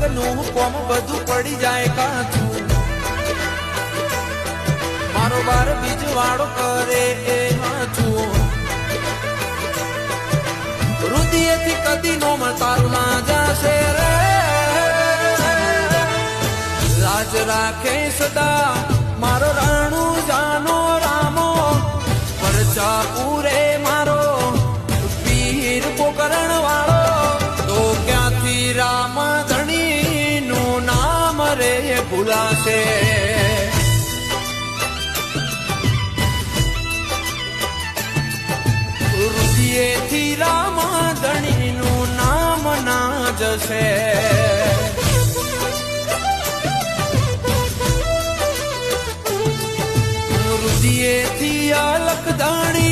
જગનું કોમ બધું પડી જાય કાચું મારો બાર બીજ વાળો કરે એ હાચું રુદિયેથી કદી નો તારું ના જાશે રે લાજ રાખે સદા મારો રાણું જાનો રામો પરચા પૂરે મારો પીર પોકરણ વાળો તો ક્યાંથી રામ ધણી નું નામ રે ભૂલાશે રુદિયેથી રામ ધણી નું નામ ના જશે રુદિયેથી અલખ ધણી